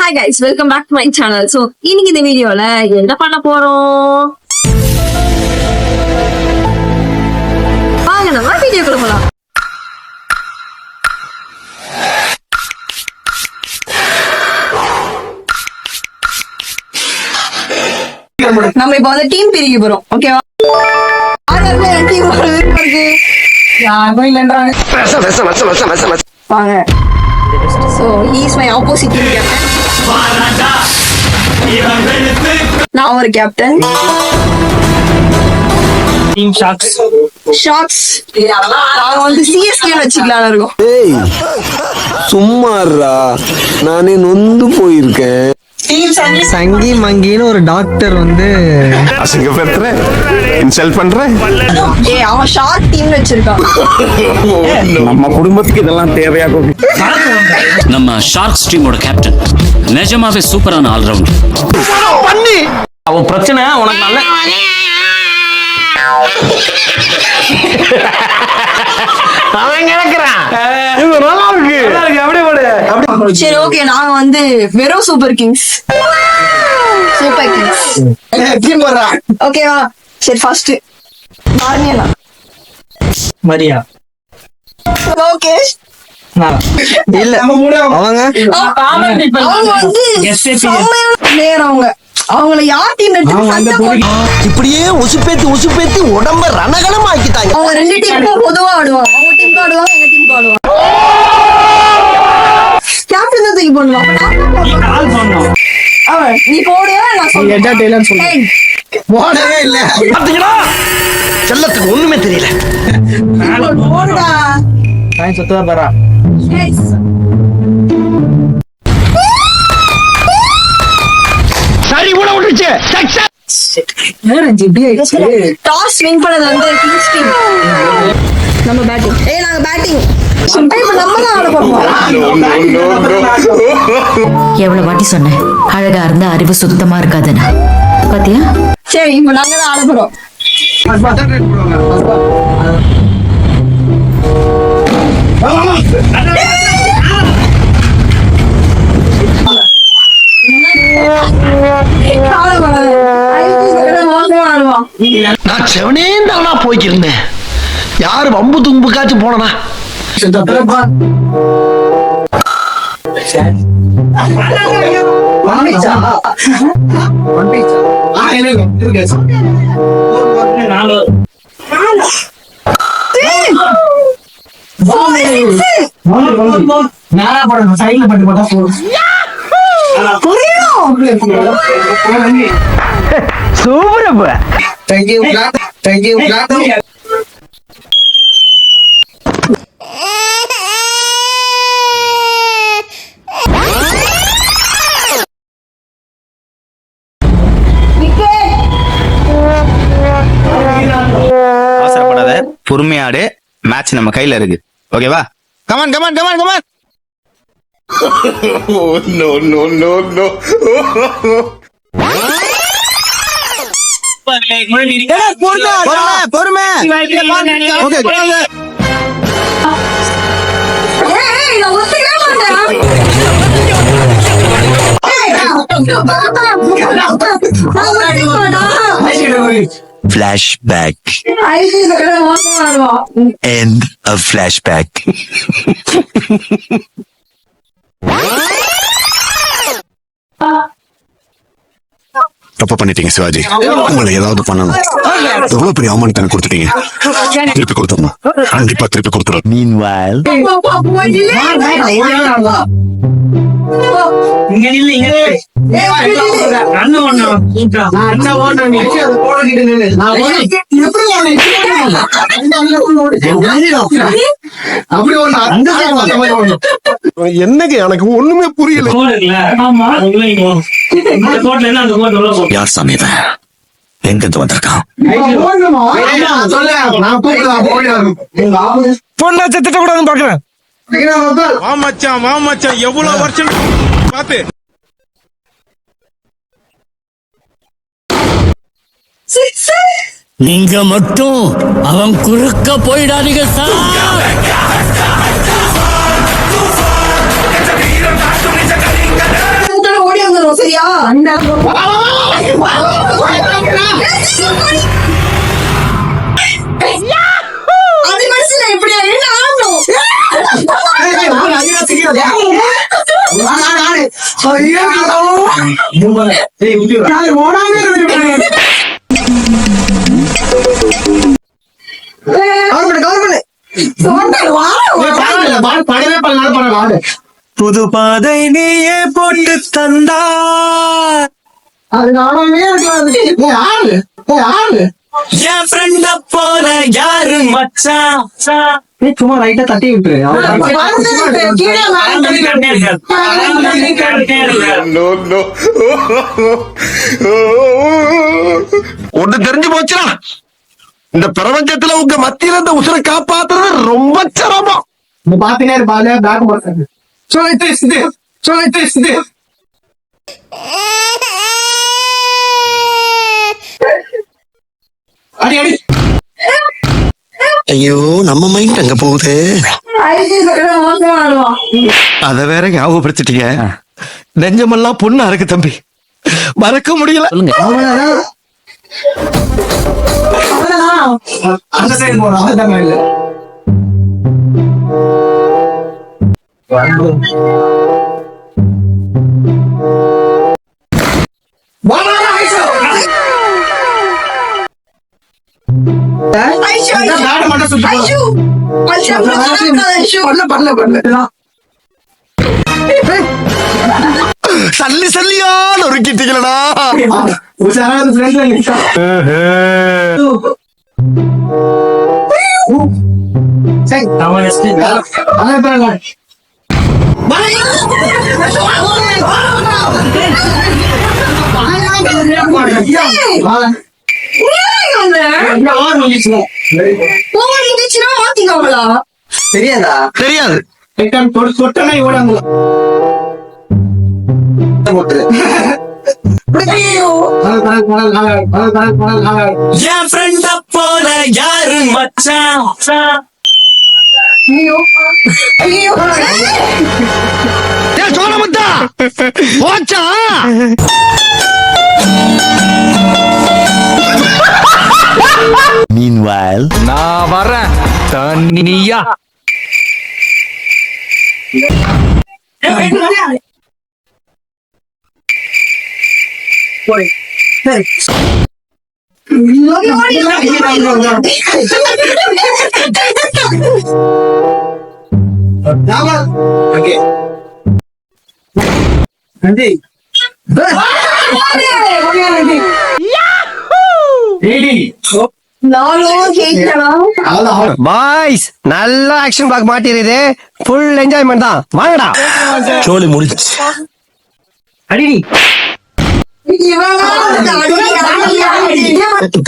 Hi guys, welcome back to my channel. So, இன்னைக்கு இந்த வீடியோல என்ன பண்ண போறோம்? வாங்க நம்ம வீடியோக்குள்ள போலாம். நம்ம இப்ப வந்து டீம் பிரிக்க போறோம். ஓகேவா? ஆர்டர்ல டீம் இருக்கு. யாரும் இல்லன்றாங்க. வாங்க. So he is my opposite team captain. நான் ஒரு கேப்டன். Team Sharks. Sharks. நான் வந்து CSK வச்சுக்கலாம்னு இருக்கோம். ஏய் சும்மாறா நானே நொந்து போயிருக்கேன். சங்கி மங்கின்னு ஒரு டாக்டர் வந்து அசிங்கப்படுத்துற இன்சல்ட் பண்ற. ஏய் அவன் ஷார்க் டீம் வச்சிருக்கான். நம்ம குடும்பத்துக்கு இதெல்லாம் தேவையா? நம்ம ஷார்க்ஸ் டீமோட கேப்டன் நிஜமாவே சூப்பரான ஆல்ரவுண்டர். அவன் பிரச்சனை உனக்கு நல்ல அவன் கிடக்குறான். இது நல்லா இருக்கு அப்படியே போடு. சரி ஓகே நாங்க வந்து வெறும் சூப்பர் கிங்ஸ். ஓகேவா? சரி ஃபர்ஸ்ட் மார்னியா மரியா ஓகே இல்ல அவங்க அவங்க வந்து பிளேயர் அவங்கள யார் டீம் இப்படியே உசுப்பேத்தி உடம்ப ரணகலம் ஆக்கிட்டாங்க. அவங்க ரெண்டு டீமும் பொதுவா ஆடுவாங்க. அவங்க டீம் ஆடுவாங்க, எங்க டீம் ஆடுவாங்க. கேப்டன் தான் தூக்கி போடணும். அவன் நீ போடு நான் சொல்றேன். போடவே இல்ல பாத்தீங்களா? செல்லத்துக்கு ஒண்ணுமே தெரியல. போடுடா. டைம் சுத்தமா பாரா. சரி கூட விட்டுச்சு. டாஸ் வின் பண்ணது வந்து கிங்ஸ் டீம். நம்ம பேட்டிங். நாங்க பேட்டிங். இப்ப நம்ம தான் ஆட போறோம். எவ்வளவு வாட்டி சொன்னேன் அழகா இருந்தா அறிவு சுத்தமா இருக்காதுன்னு. பாத்தியா? சரி இப்ப நாங்க தான் ஆட போறோம். நான் செவனே தானா போய்க்கிருந்தேன். யாரு வம்பு தும்புக்காச்சும் போனா சைட்ல பட்டு போட்டா சூப்பர். தேங்க்யூ. அவசரப்படாத, பொறுமையாடு. மேட்ச் நம்ம கையில இருக்கு. ஓகேவா? கமான். பொறுமை. Okay flashback. End of flashback. தப்பு பண்ணிட்டீங்க சிவாஜி. உங்களை ஏதாவது பண்ணணும். எவ்வளவு பெரிய அவமானத்தை கொடுத்துட்டீங்க. திருப்பி கொடுத்தோம். கண்டிப்பா திருப்பி கொடுத்துரும். Meanwhile, என்னங்க எனக்கு ஒண்ணுமே புரியல. யார் சாமி இவன்? எங்கிருந்து வந்திருக்கான்? பொண்ணா திட்ட கூடாதுன்னு பாக்குறேன். மாமச்சான் எவ்வளவு வருஷம் பாத்து நீங்க மட்டும் அவன் குறுக்க போயிடாதீங்க சார். அந்த அது மனசுல எப்படியா என்ன ஆடணும் புது பாதை நீயே போட்டு தந்தா அது நானே என் ஃப்ரெண்ட போல யாரு மச்சான் சும்மா ரைட்டா தட்டி விட்டுரு ஒண்ணு தெரிஞ்சு போச்சுடா, இந்த பிரபஞ்சத்துல உங்க மத்தியில இந்த உசுரை காப்பாத்துறது ரொம்ப சிரமம். பாத்தீங்கன்னா பால பேக் மாட்டாங்க அடி அடி ஐயோ, நம்ம மைண்ட் அங்க போகுது. அத வேற ஞாபகப்படுத்திட்டீங்க. நெஞ்சமெல்லாம் பொண்ணா இருக்கு தம்பி, மறக்க முடியல. அந்த சைடு போறோம் அதான் இல்ல சல்லி சல்லியா நொறுக்கிட்டீங்களா? தெரியாதா? தெரியாது. சொட்டனை ஓடாங்களா என் ஃப்ரெண்ட போல யாரு மச்சான் சோழமுத்தா போச்சா? நான் வரேன் தண்ணியா. பாய்ஸ் நல்ல ஆக்ஷன் பிளாக் மாட்டிருது, ஃபுல் என்ஜாய்மெண்ட் தான். வாங்கடா, சோழி முடிச்சு. அடி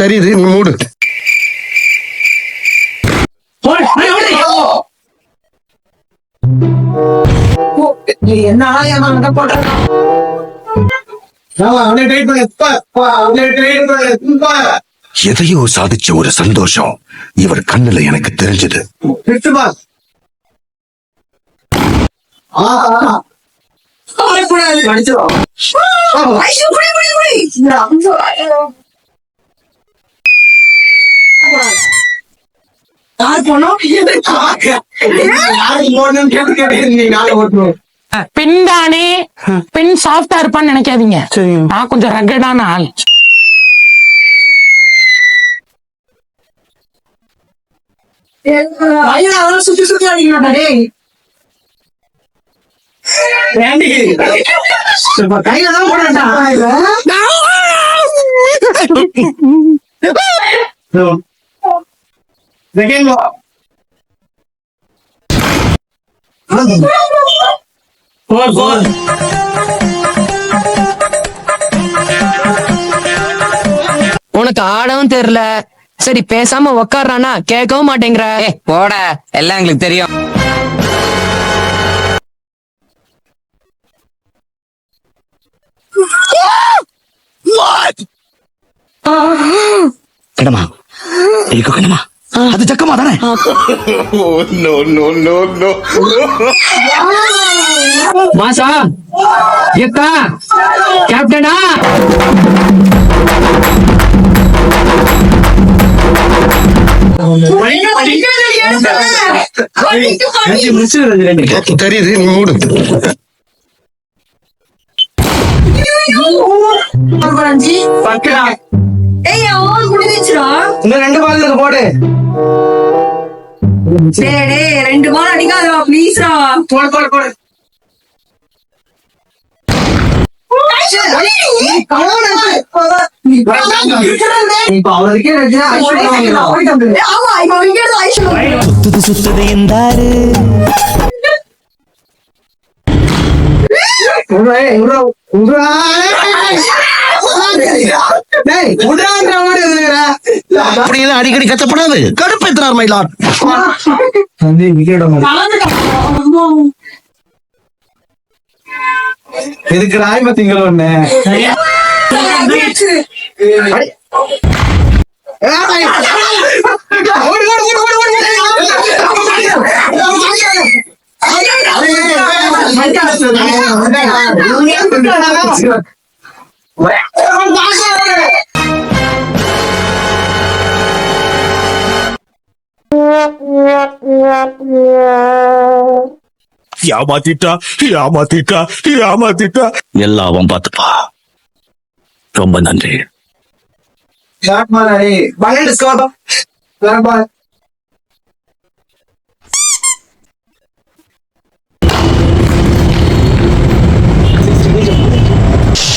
தெரியுது, நீ மூடு. எதையோ சாதிச்ச ஒரு சந்தோஷம் இவர் கண்ணுல எனக்கு தெரிஞ்சது. பெண் தானே, பெண் சாஃப்டா இருப்பான்னு நினைக்காதீங்க. நான் கொஞ்சம் ரகடான ஆள். சுத்தி சுத்தி அடிக்கணும். கையில தான் போடா. உனக்கு ஆடவும் தெரியல, சரி பேசாம உக்காடுறானா கேட்கவும் மாட்டேங்கிற. போட, எல்லாம் எங்களுக்கு தெரியும். கணமா ஏகோ கணமா அது ஜக்கமா தானே? மாசா எத்தா கேப்டனா தெரியுது, நீ மூடு. ஏய் அவன் முடிஞ்சிச்சுடா. இன்னும் 2 பால் இருக்கு, போடு. டேய் 2 பால் அடிக்காதடா ப்ளீஸ்டா. போடு போடு போடு. இப்ப அவருக்கே ஆமா இப்ப விக்கெட் ஆயிடுச்சு. சுத்துது இருந்தாரு. அப்படியெல்லாம் அடிக்கடி கத்தப்படாது. கடுப்பேத்துறார் மயிலாட். இதுக்கு ராய்ம திங்கள் ஒண்ணு. ஏமாத்திட்டா ஏமாத்திட்டா ஏமாத்திட்டா. எல்லாம் அவன் பார்த்துப்பா. ரொம்ப நன்றி. ஷாட் மாறி பன்னெண்டு ஸ்கோர்.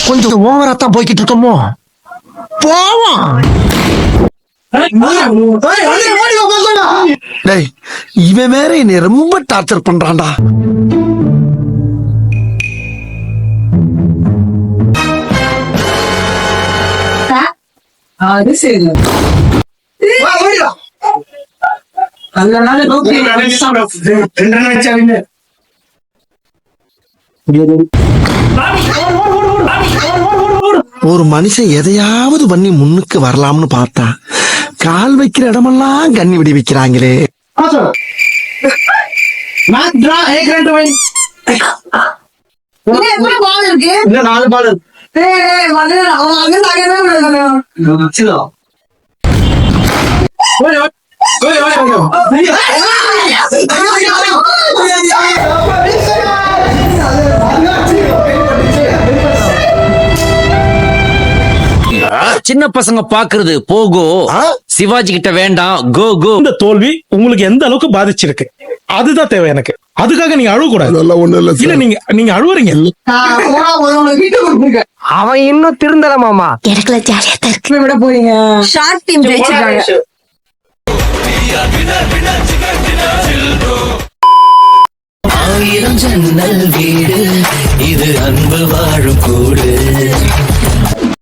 கொஞ்சம் ஓவரா தான் போய்கிட்டு இருக்கோமோ. போவோம். டேய், இவன் வேற என்னை ரொம்ப டார்ச்சர் பண்றான்டா. அது சரி. ஒரு மனுஷன் எதையாவது பண்ணி முன்னுக்கு வரலாம்னு பார்த்தா கால் வைக்கிற இடமெல்லாம் கண்ணி விடி வைக்கிறாங்களே. எத்தனை பால் இருக்கு? 4 பால் இருக்கு. டேய் வந்து அவன் அங்க தாங்க. சின்ன பசங்க பாக்குறது போகோ, சிவாஜி கிட்ட வேண்டாம் கோ கோ. இந்த தோல்வி உங்களுக்கு எந்த அளவுக்கு பாதிச்சிருக்கு அதுதான் தேவை எனக்கு. அதுக்காக நீங்க அழுவ கூடாது. இல்ல நீங்க அழுவுறீங்க. அவன் இன்னும் திருந்தல மாமா. எனக்குள்ள ஜாலியா தான் இருக்கு. விட போறீங்க. ஷார்ட் டீம் ஜெயிச்சிருக்காங்க. ஆயிரம் ஜன்னல் வீடு இது அன்பு வாழும் கூடு.